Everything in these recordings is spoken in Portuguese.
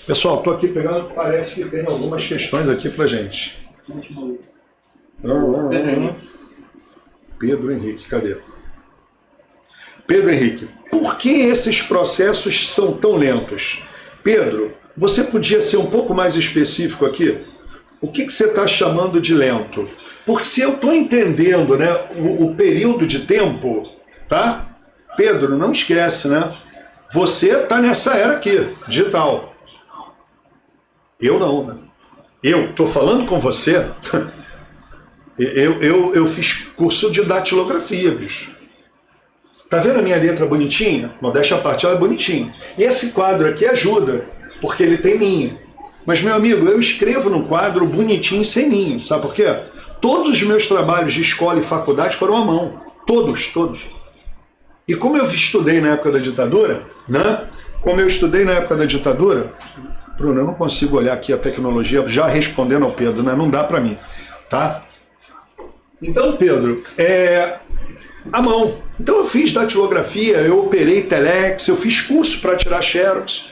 Pessoal, estou aqui pegando, parece que tem algumas questões aqui para gente. Pedro Henrique, cadê? Pedro Henrique, por que esses processos são tão lentos? Pedro, você podia ser um pouco mais específico aqui? O que você está chamando de lento? Porque se eu estou entendendo, né, o período de tempo, tá? Pedro, não esquece, né? Você está nessa era aqui, digital. Eu não, né? Eu estou falando com você. Eu fiz curso de datilografia, bicho. Tá vendo a minha letra bonitinha? Modéstia à parte, ela é bonitinha. E esse quadro aqui ajuda, porque ele tem linha. Mas, meu amigo, eu escrevo num quadro bonitinho sem linha. Sabe por quê? Todos os meus trabalhos de escola e faculdade foram à mão. Todos. E como eu estudei na época da ditadura, né? Bruno, eu não consigo olhar aqui a tecnologia, já respondendo ao Pedro, né? Não dá para mim, tá? Então, Pedro, à mão. Então eu fiz datilografia, eu operei telex, eu fiz curso para tirar xerox,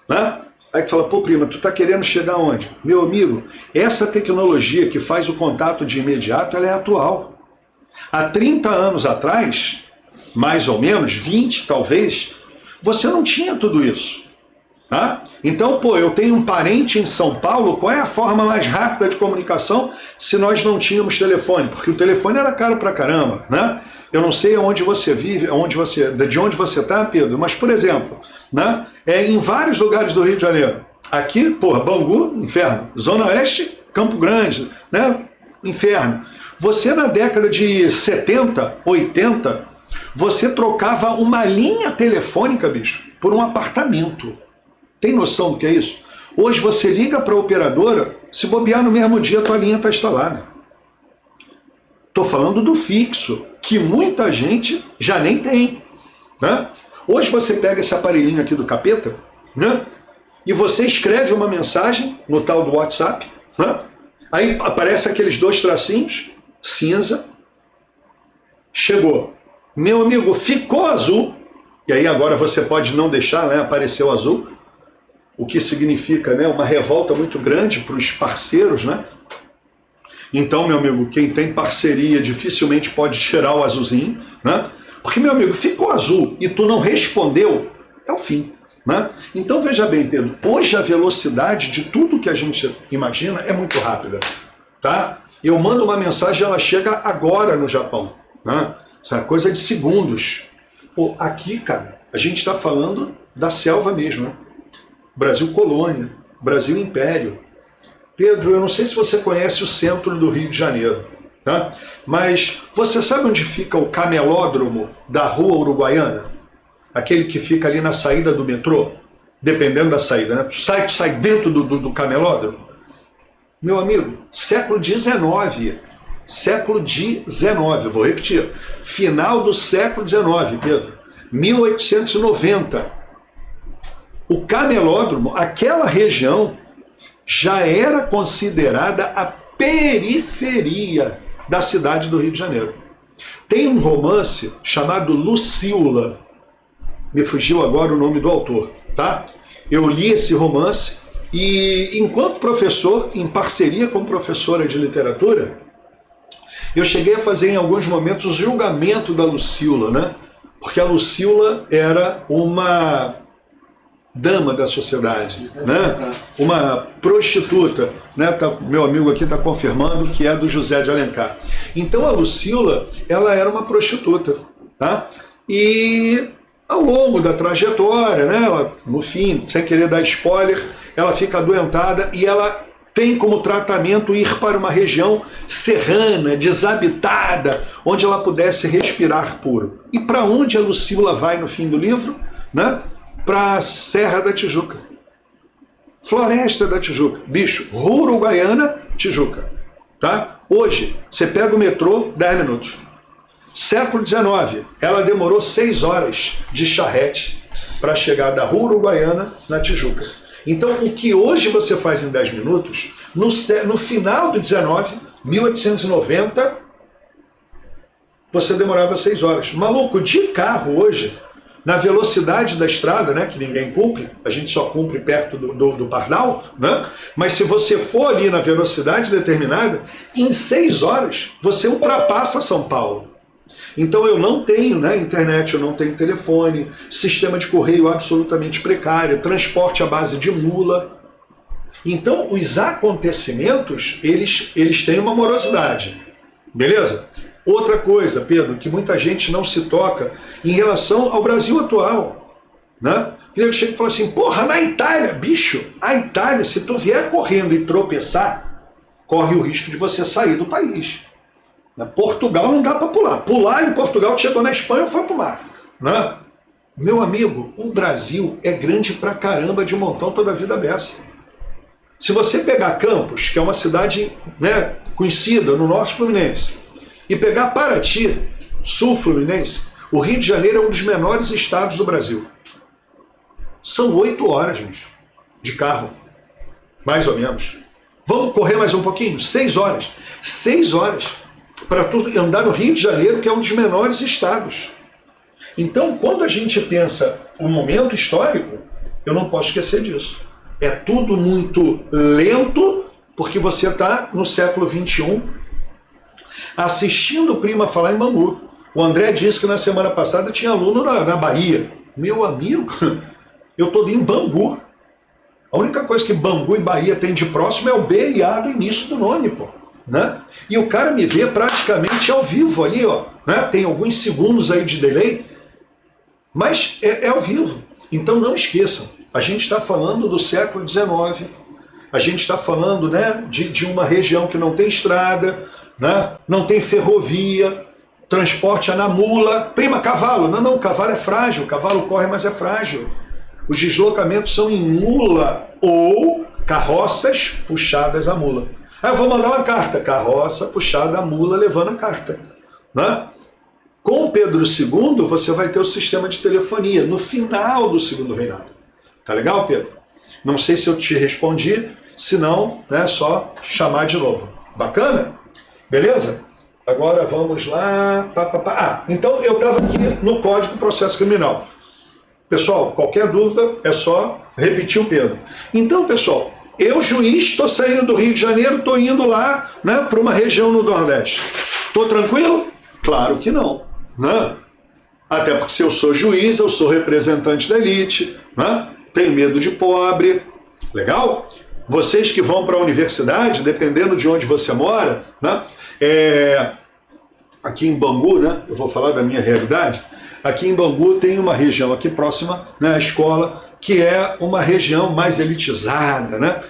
né? Aí que fala, pô, prima, tu tá querendo chegar aonde? Meu amigo, essa tecnologia que faz o contato de imediato, ela é atual. Há 30 anos atrás, mais ou menos, 20 talvez, você não tinha tudo isso. Tá? Então, pô, eu tenho um parente em São Paulo, qual é a forma mais rápida de comunicação se nós não tínhamos telefone? Porque o telefone era caro pra caramba, né? Eu não sei onde você vive, de onde você está, Pedro, mas, por exemplo, né, em vários lugares do Rio de Janeiro. Aqui, porra, Bangu, inferno. Zona Oeste, Campo Grande, né? Inferno. Você, na década de 70, 80, você trocava uma linha telefônica, bicho, por um apartamento. Tem noção do que é isso? Hoje você liga para a operadora, se bobear no mesmo dia a tua linha está instalada. Estou falando do fixo, que muita gente já nem tem, né? Hoje você pega esse aparelhinho aqui do capeta, né? E você escreve uma mensagem no tal do WhatsApp, né? Aí aparece aqueles dois tracinhos, cinza, chegou. Meu amigo, ficou azul, e aí agora você pode não deixar, né, aparecer o azul, o que significa, né, uma revolta muito grande para os parceiros, né? Então, meu amigo, quem tem parceria dificilmente pode tirar o azulzinho, né? Porque, meu amigo, ficou azul e tu não respondeu, é o fim, né? Então, veja bem, Pedro, hoje a velocidade de tudo que a gente imagina é muito rápida, tá? Eu mando uma mensagem, ela chega agora no Japão, né? Isso é coisa de segundos. Pô, aqui, cara, a gente está falando da selva mesmo, né? Brasil colônia, Brasil império. Pedro, eu não sei se você conhece o centro do Rio de Janeiro, tá? Mas você sabe onde fica o camelódromo da Rua Uruguaiana? Aquele que fica ali na saída do metrô, dependendo da saída, né? Tu sai dentro do camelódromo. Meu amigo, século XIX, vou repetir, final do século XIX, Pedro, 1890. O camelódromo, aquela região, já era considerada a periferia da cidade do Rio de Janeiro. Tem um romance chamado Lucíola, me fugiu agora o nome do autor, tá? Eu li esse romance e, enquanto professor, em parceria com professora de literatura, eu cheguei a fazer em alguns momentos o julgamento da Lucíola, né? Porque a Lucíola era uma dama da sociedade, né? Uma prostituta, né? Meu amigo aqui está confirmando que é do José de Alencar. Então a Lucíola, ela era uma prostituta, tá? E ao longo da trajetória, né? Ela, no fim, sem querer dar spoiler, ela fica adoentada e ela tem como tratamento ir para uma região serrana, desabitada, onde ela pudesse respirar puro. E para onde a Lucíola vai no fim do livro, né? Para a Serra da Tijuca, Floresta da Tijuca, bicho, Rua Uruguaiana, Tijuca, tá? Hoje, você pega o metrô, 10 minutos. Século XIX, ela demorou 6 horas de charrete para chegar da Rua Uruguaiana na Tijuca. Então, o que hoje você faz em 10 minutos, no final do 19, 1890, você demorava 6 horas. Maluco, de carro hoje, na velocidade da estrada, né, que ninguém cumpre, a gente só cumpre perto do Pardal, né? Mas se você for ali na velocidade determinada, em 6 horas você ultrapassa São Paulo. Então eu não tenho, né, internet, eu não tenho telefone, sistema de correio absolutamente precário, transporte à base de mula. Então os acontecimentos, eles têm uma morosidade, beleza? Outra coisa, Pedro, que muita gente não se toca em relação ao Brasil atual, né? Ele chega e fala assim, porra, na Itália, bicho, a Itália, se tu vier correndo e tropeçar, corre o risco de você sair do país. Portugal não dá para pular. Pular em Portugal, chegou na Espanha, foi pro mar, né? Meu amigo, o Brasil é grande pra caramba de montão toda a vida beça. Se você pegar Campos, que é uma cidade, né, conhecida no norte fluminense, e pegar Paraty, sul fluminense, o Rio de Janeiro é um dos menores estados do Brasil. São 8 horas, gente, de carro, mais ou menos. Vamos correr mais um pouquinho? 6 horas. 6 horas para tu andar no Rio de Janeiro, que é um dos menores estados. Então, quando a gente pensa o momento histórico, eu não posso esquecer disso. É tudo muito lento, porque você está no século XXI, assistindo o Prima falar em Bangu. O André disse que na semana passada tinha aluno na Bahia. Meu amigo, eu estou em Bangu. A única coisa que Bangu e Bahia tem de próximo é o B e A do início do nome, pô, né? E o cara me vê praticamente ao vivo ali, ó, né? Tem alguns segundos aí de delay, mas é ao vivo. Então não esqueçam, a gente está falando do século XIX, a gente está falando, né, de uma região que não tem estrada, né? Não tem ferrovia, transporte é na mula. Prima, cavalo. Não, cavalo é frágil, cavalo corre, mas é frágil. Os deslocamentos são em mula ou carroças puxadas a mula. Aí eu vou mandar uma carta, carroça puxada a mula levando a carta, né? Com Pedro II você vai ter o sistema de telefonia no final do Segundo Reinado. Tá legal, Pedro? Não sei se eu te respondi, se não, né, só chamar de novo. Bacana? Beleza? Agora vamos lá. Então eu estava aqui no Código de Processo Criminal. Pessoal, qualquer dúvida é só repetir o Pedro. Então, pessoal, eu, juiz, estou saindo do Rio de Janeiro, estou indo lá, né, para uma região no Nordeste. Estou tranquilo? Claro que não, né? Até porque se eu sou juiz, eu sou representante da elite, né? Tenho medo de pobre. Legal? Vocês que vão para a universidade, dependendo de onde você mora, né? Aqui em Bangu, né? Eu vou falar da minha realidade. Aqui em Bangu tem uma região aqui próxima, né, à escola, que é uma região mais elitizada, né?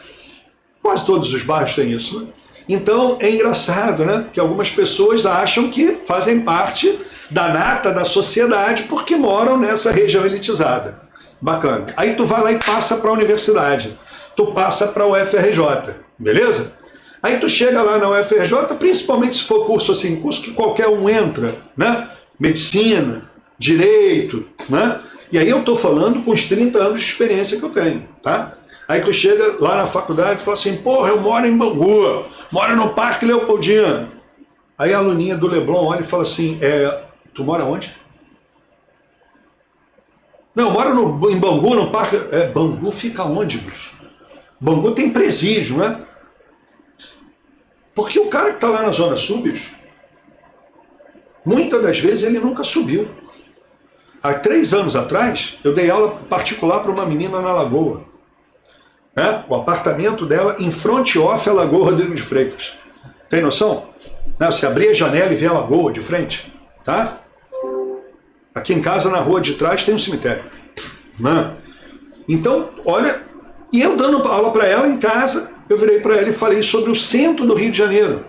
Quase todos os bairros têm isso, né? Então é engraçado, né? Que algumas pessoas acham que fazem parte da nata da sociedade porque moram nessa região elitizada. Bacana. Aí tu vai lá e passa para a universidade. Tu passa para o UFRJ, beleza? Aí tu chega lá na UFRJ, principalmente se for curso assim, curso que qualquer um entra, né? Medicina, direito, né? E aí eu tô falando com os 30 anos de experiência que eu tenho, tá? Aí tu chega lá na faculdade e fala assim, porra, eu moro em Bangu, moro no Parque Leopoldina. Aí a aluninha do Leblon olha e fala assim, tu mora onde? Não, eu moro em Bangu, no Parque... Bangu fica onde, bicho? Bangu tem presídio, né? Porque o cara que tá lá na Zona Sul, bicho, muitas das vezes ele nunca subiu. Há 3 anos atrás, eu dei aula particular para uma menina na Lagoa. Né? O apartamento dela em frente off à Lagoa Rodrigo de Freitas. Tem noção? Você abrir a janela e ver a Lagoa de frente. Tá? Aqui em casa, na rua de trás, tem um cemitério. Né? Então, olha, e eu dando aula para ela em casa, eu virei para ela e falei sobre o centro do Rio de Janeiro.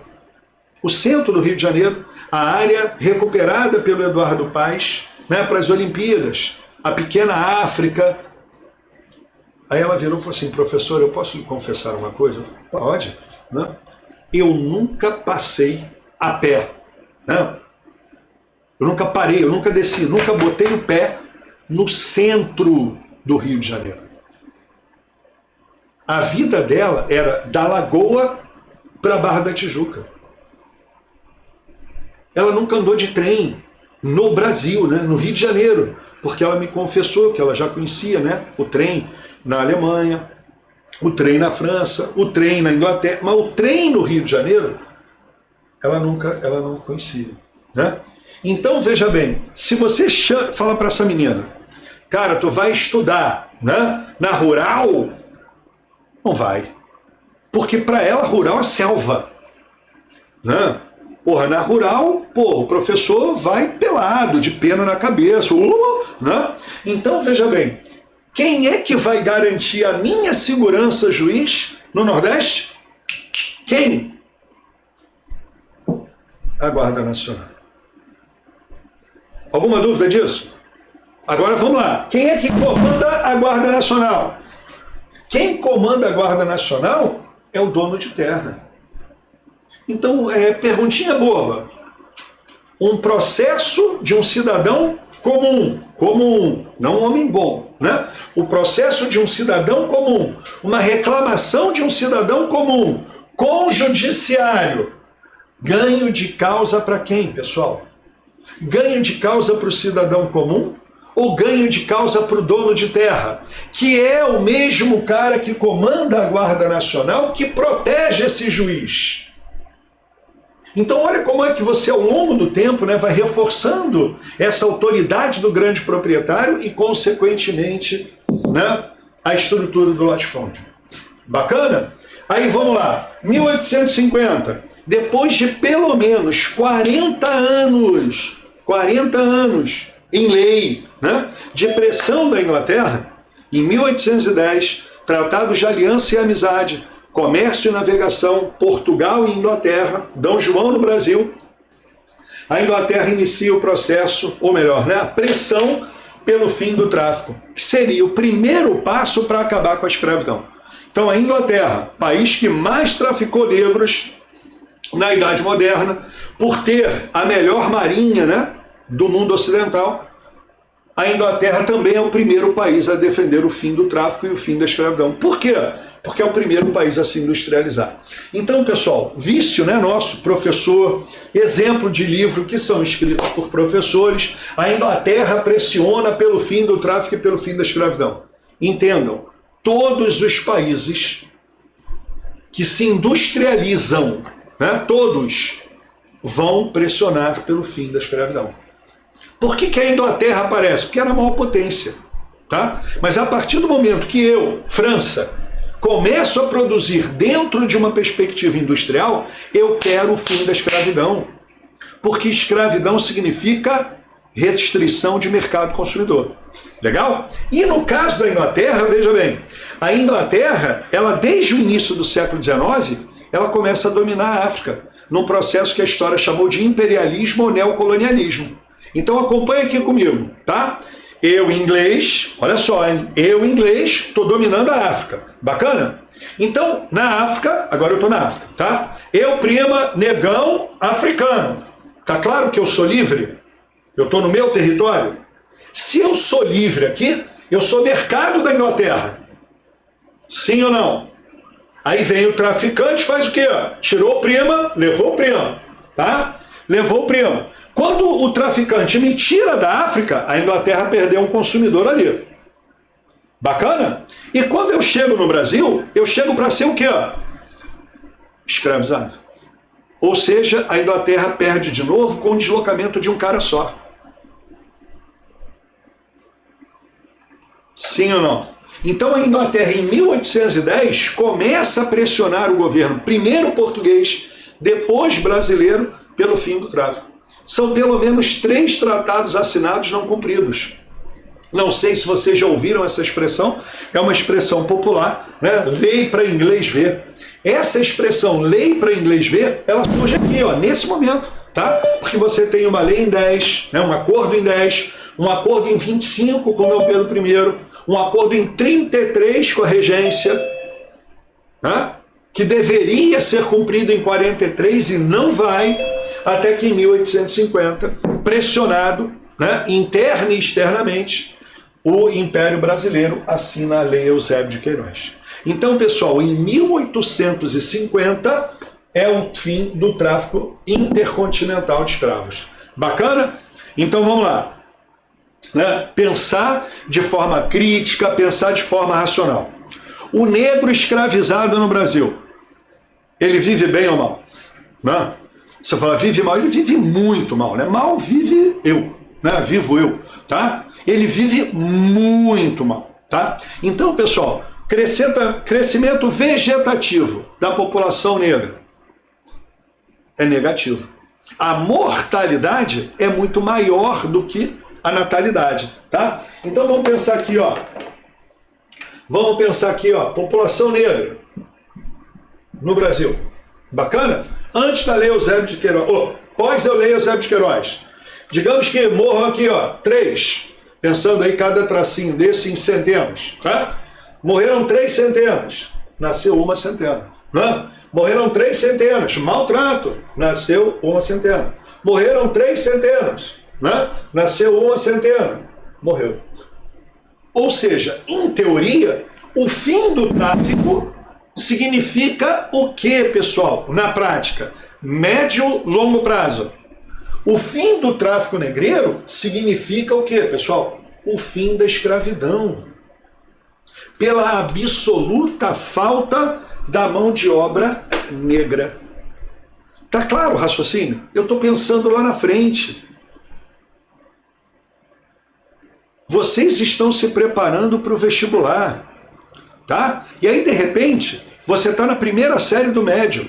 O centro do Rio de Janeiro, a área recuperada pelo Eduardo Paes, né, para as Olimpíadas, a pequena África. Aí ela virou e falou assim, professor, eu posso lhe confessar uma coisa? Pode, né? Eu nunca passei a pé, né? Eu nunca parei, eu nunca desci, nunca botei o pé no centro do Rio de Janeiro. A vida dela era da Lagoa para a Barra da Tijuca. Ela nunca andou de trem no Brasil, né? No Rio de Janeiro. porque ela me confessou que ela já conhecia, né, o trem na Alemanha, o trem na França, o trem na Inglaterra, mas o trem no Rio de Janeiro, ela não conhecia, né? Então, veja bem, se você fala para essa menina, cara, tu vai estudar, né, na rural, não vai. Porque para ela, rural é selva, né? Porra, na rural, o professor vai pelado, de pena na cabeça, né? Então, veja bem, quem é que vai garantir a minha segurança, juiz, no Nordeste? Quem? A Guarda Nacional. Alguma dúvida disso? Agora vamos lá. Quem é que comanda a Guarda Nacional? Quem comanda a Guarda Nacional é o dono de terra. Então, perguntinha boba. Um processo de um cidadão comum, não um homem bom, né? O processo de um cidadão comum, uma reclamação de um cidadão comum, com o judiciário. Ganho de causa para quem, pessoal? Ganho de causa para o cidadão comum ou ganho de causa para o dono de terra, que é o mesmo cara que comanda a Guarda Nacional, que protege esse juiz? Então olha como é que você, ao longo do tempo, né, vai reforçando essa autoridade do grande proprietário e, consequentemente, né, a estrutura do latifúndio. Bacana? Aí vamos lá, 1850, depois de pelo menos 40 anos em lei, né, de pressão da Inglaterra, em 1810, tratados de aliança e amizade, comércio e navegação, Portugal e Inglaterra, D. João no Brasil, a Inglaterra inicia o processo, ou melhor, né, a pressão pelo fim do tráfico, que seria o primeiro passo para acabar com a escravidão. Então a Inglaterra, país que mais traficou negros na Idade Moderna, por ter a melhor marinha, né, do mundo ocidental, a Inglaterra também é o primeiro país a defender o fim do tráfico e o fim da escravidão. Por quê? Porque é o primeiro país a se industrializar. Então, pessoal, vício, né, nosso, professor, exemplo de livro que são escritos por professores, a Inglaterra pressiona pelo fim do tráfico e pelo fim da escravidão. Entendam, todos os países que se industrializam, né, todos vão pressionar pelo fim da escravidão. Por que a Inglaterra aparece? Porque era a maior potência, tá? Mas a partir do momento que eu, França, começo a produzir dentro de uma perspectiva industrial, eu quero o fim da escravidão. Porque escravidão significa restrição de mercado consumidor. Legal? E no caso da Inglaterra, veja bem, a Inglaterra, ela desde o início do século XIX, ela começa a dominar a África, num processo que a história chamou de imperialismo ou neocolonialismo. Então acompanha aqui comigo, tá? Eu, inglês, olha só, hein? Eu, inglês, estou dominando a África. Bacana? Então, na África, agora eu estou na África, tá? Eu, prima, negão, africano. Tá claro que eu sou livre? Eu estou no meu território? Se eu sou livre aqui, eu sou mercado da Inglaterra. Sim ou não? Aí vem o traficante, faz o quê? Tirou prima, levou prima, tá? Levou prima. Quando o traficante me tira da África, a Inglaterra perdeu um consumidor ali. Bacana? E quando eu chego no Brasil, eu chego para ser o quê? Escravizado. Ou seja, a Inglaterra perde de novo com o deslocamento de um cara só. Sim ou não? Então a Inglaterra, em 1810, começa a pressionar o governo, primeiro português, depois brasileiro, pelo fim do tráfico. São pelo menos 3 tratados assinados não cumpridos. Não sei se vocês já ouviram essa expressão, é uma expressão popular, né? Lei para inglês ver. Essa expressão, lei para inglês ver, ela surge aqui, ó, nesse momento, tá? Porque você tem uma lei em 10, né? Um acordo em 10, um acordo em 25 com Dom Pedro I, um acordo em 33 com a regência, né? Que deveria ser cumprido em 43 e não vai, até que em 1850, pressionado, né, interna e externamente, o Império Brasileiro assina a Lei Eusébio de Queiroz. Então, pessoal, em 1850 é o fim do tráfico intercontinental de escravos. Bacana? Então vamos lá. né, pensar de forma crítica, pensar de forma racional. O negro escravizado no Brasil, ele vive bem ou mal? Né? Você fala, vive mal, ele vive muito mal, né? Mal vive eu, né? Vivo eu, tá? Ele vive muito mal, tá? Então, pessoal, crescimento vegetativo da população negra é negativo. A mortalidade é muito maior do que a natalidade, tá? Então vamos pensar aqui, ó. Vamos pensar aqui, ó, população negra no Brasil. Bacana? Antes da Lei Eusébio de Queiroz, pós a Lei Eusébio de Queiroz. Digamos que morram aqui, ó, 3, pensando aí cada tracinho desse em centenas, tá? Morreram 3 centenas, nasceu 1 centena, né? Morreram 3 centenas, maltrato, nasceu 1 centena. Morreram 3 centenas, né? Nasceu 1 centena, morreu. Ou seja, em teoria, o fim do tráfico significa o que, pessoal? Na prática, médio, longo prazo. O fim do tráfico negreiro significa o que, pessoal? O fim da escravidão. Pela absoluta falta da mão de obra negra. Tá claro o raciocínio? Eu estou pensando lá na frente. Vocês estão se preparando para o vestibular, tá? E aí, de repente, você está na primeira série do médio.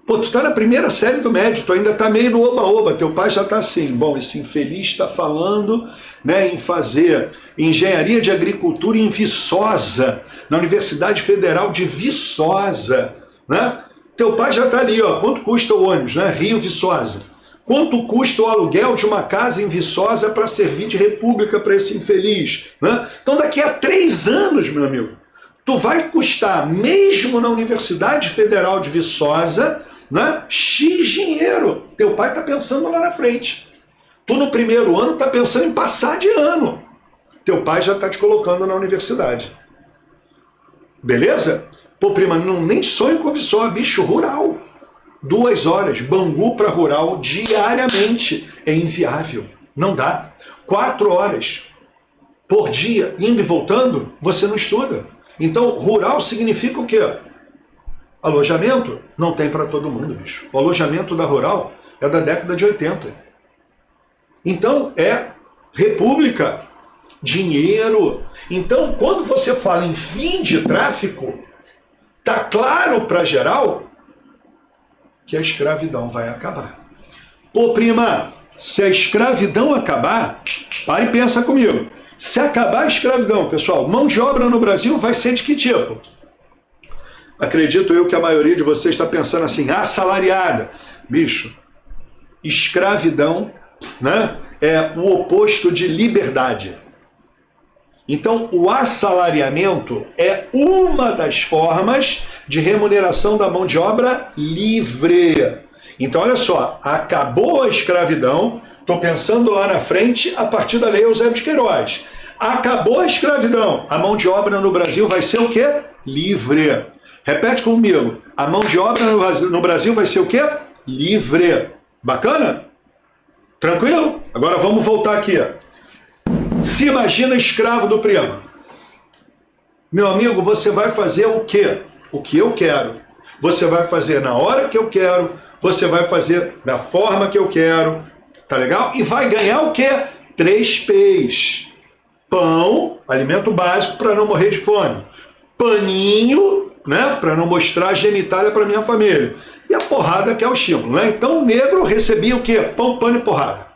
Pô, tu está na primeira série do médio, tu ainda está meio no oba-oba, teu pai já está assim, bom, esse infeliz está falando, né, em fazer engenharia de agricultura em Viçosa, na Universidade Federal de Viçosa, né? Teu pai já está ali, ó, quanto custa o ônibus, né, Rio Viçosa? Quanto custa o aluguel de uma casa em Viçosa para servir de república para esse infeliz, né? Então daqui a 3 anos, meu amigo, tu vai custar, mesmo na Universidade Federal de Viçosa, né, X dinheiro. Teu pai está pensando lá na frente. Tu no primeiro ano está pensando em passar de ano. Teu pai já está te colocando na universidade. Beleza? Pô, prima, não, nem sonho com Viçosa, bicho rural. 2 horas, Bangu para rural, diariamente. É inviável. Não dá. 4 horas por dia, indo e voltando, você não estuda. Então, rural significa o quê? Alojamento? Não tem para todo mundo, bicho. O alojamento da rural é da década de 80. Então, é república, dinheiro. Então, quando você fala em fim de tráfico, tá claro para geral que a escravidão vai acabar. Pô, prima, se a escravidão acabar, para e pensa comigo. Se acabar a escravidão, pessoal, mão de obra no Brasil vai ser de que tipo? Acredito eu que a maioria de vocês está pensando assim, assalariada. Bicho, escravidão, né, é o oposto de liberdade. Então, o assalariamento é uma das formas de remuneração da mão de obra livre. Então, olha só, acabou a escravidão, estou pensando lá na frente a partir da Lei Eusébio de Queiroz. Acabou a escravidão, a mão de obra no Brasil vai ser o quê? Livre. Repete comigo, a mão de obra no Brasil vai ser o quê? Livre. Bacana? Tranquilo? Agora vamos voltar aqui. Se imagina escravo do primo. Meu amigo, você vai fazer o quê? O que eu quero. Você vai fazer na hora que eu quero, você vai fazer da forma que eu quero, tá legal? E vai ganhar o quê? 3 P's. Pão, alimento básico para não morrer de fome. Paninho, né, para não mostrar a genitália para minha família. E a porrada que é o estímulo, né? Então o negro recebia o quê? Pão, pano e porrada.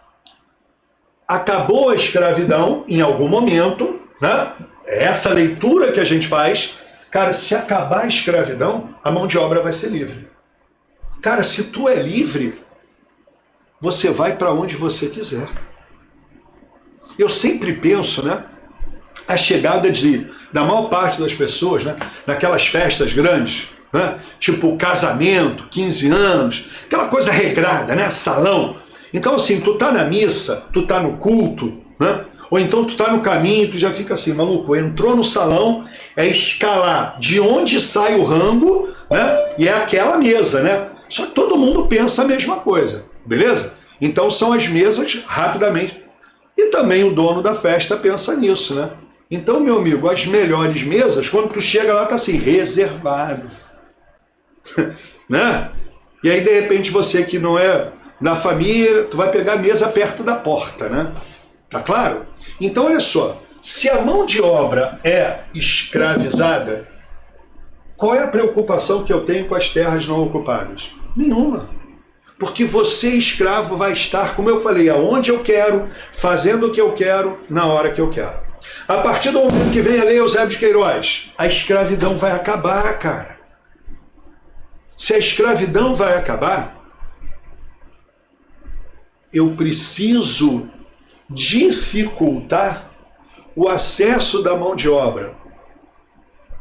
Acabou a escravidão em algum momento, né? É essa leitura que a gente faz. Cara, se acabar a escravidão, a mão de obra vai ser livre. Cara, se tu é livre, você vai para onde você quiser. Eu sempre penso, né, a chegada da maior parte das pessoas, né, naquelas festas grandes, né, tipo casamento, 15 anos, aquela coisa regrada, né, salão. Então, assim, tu tá na missa, tu tá no culto, né, ou então tu tá no caminho, tu já fica assim, maluco, entrou no salão, é escalar de onde sai o rango, né, e é aquela mesa, né. Só que todo mundo pensa a mesma coisa, beleza? Então são as mesas rapidamente. E também o dono da festa pensa nisso, né? Então, meu amigo, as melhores mesas, quando tu chega lá, tá assim, reservado. Né? E aí, de repente, você que não é na família, tu vai pegar a mesa perto da porta, né? Tá claro? Então, olha só, se a mão de obra é escravizada, qual é a preocupação que eu tenho com as terras não ocupadas? Nenhuma. Porque você, escravo, vai estar, como eu falei, aonde eu quero, fazendo o que eu quero, na hora que eu quero. A partir do momento que vem a Lei Eusébio de Queiroz, a escravidão vai acabar, cara. Se a escravidão vai acabar, eu preciso dificultar o acesso da mão de obra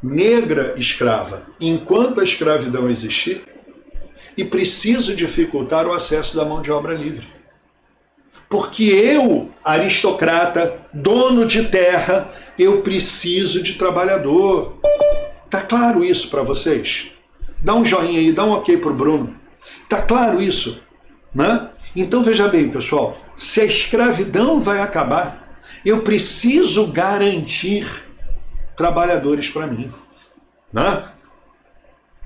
negra escrava enquanto a escravidão existir, e preciso dificultar o acesso da mão de obra livre. Porque eu, aristocrata, dono de terra, eu preciso de trabalhador. Tá claro isso para vocês? Dá um joinha aí, dá um ok pro Bruno. Tá claro isso, né? Então veja bem, pessoal, se a escravidão vai acabar, eu preciso garantir trabalhadores para mim, né?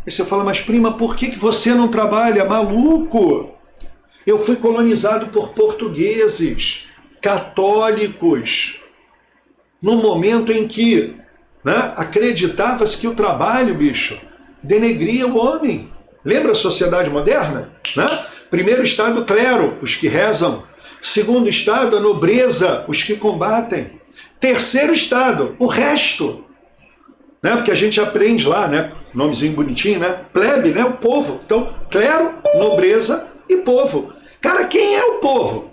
Aí você fala, mas prima, por que você não trabalha? Maluco! Eu fui colonizado por portugueses, católicos, no momento em que, né, acreditava-se que o trabalho, bicho, denegria o homem. Lembra a sociedade moderna? Né? Primeiro estado, clero, os que rezam. Segundo estado, a nobreza, os que combatem. Terceiro estado, o resto. Né? Porque a gente aprende lá, né? Nomezinho bonitinho, né? Plebe, né? O povo. Então, clero, nobreza e povo. Cara, quem é o povo?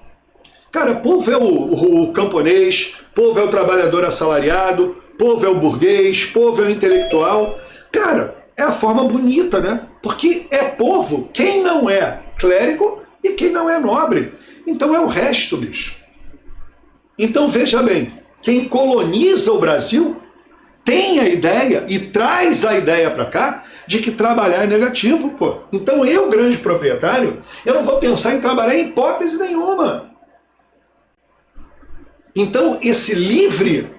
Cara, povo é o camponês, povo é o trabalhador assalariado, povo é o burguês, povo é o intelectual. Cara, é a forma bonita, né? Porque é povo quem não é clérigo e quem não é nobre. Então é o resto, bicho. Então veja bem, quem coloniza o Brasil tem a ideia e traz a ideia para cá de que trabalhar é negativo, pô. Então eu, grande proprietário, eu não vou pensar em trabalhar em hipótese nenhuma. Então esse livre,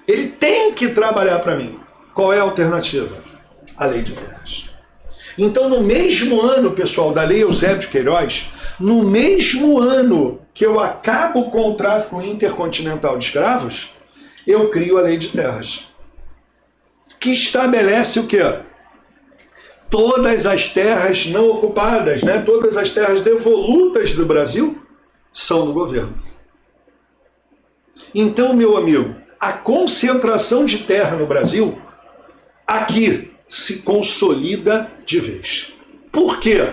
ele tem que trabalhar para mim. Qual é a alternativa? A lei de terras. Então no mesmo ano, pessoal, da Lei Eusébio de Queiroz, no mesmo ano que eu acabo com o tráfico intercontinental de escravos, eu crio a Lei de Terras, que estabelece o quê? Todas as terras não ocupadas, né? Todas as terras devolutas do Brasil são do governo. Então, meu amigo, a concentração de terra no Brasil aqui se consolida de vez. Por quê?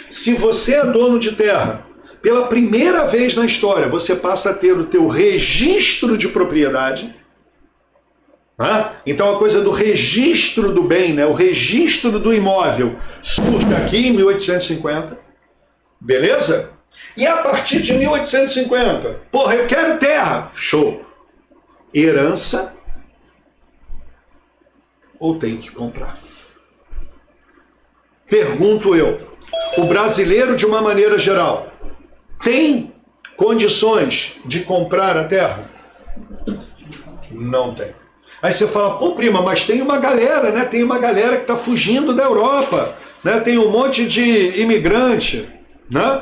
Se você é dono de terra, pela primeira vez na história, você passa a ter o teu registro de propriedade. Então a coisa do registro do bem, né? O registro do imóvel surge aqui em 1850, beleza? E a partir de 1850, porra, eu quero terra, show. Herança ou tem que comprar? Pergunto eu, o brasileiro de uma maneira geral tem condições de comprar a terra? Não tem. Aí você fala, pô, prima, mas tem uma galera, né? Tem uma galera que está fugindo da Europa, né? Tem um monte de imigrante, né?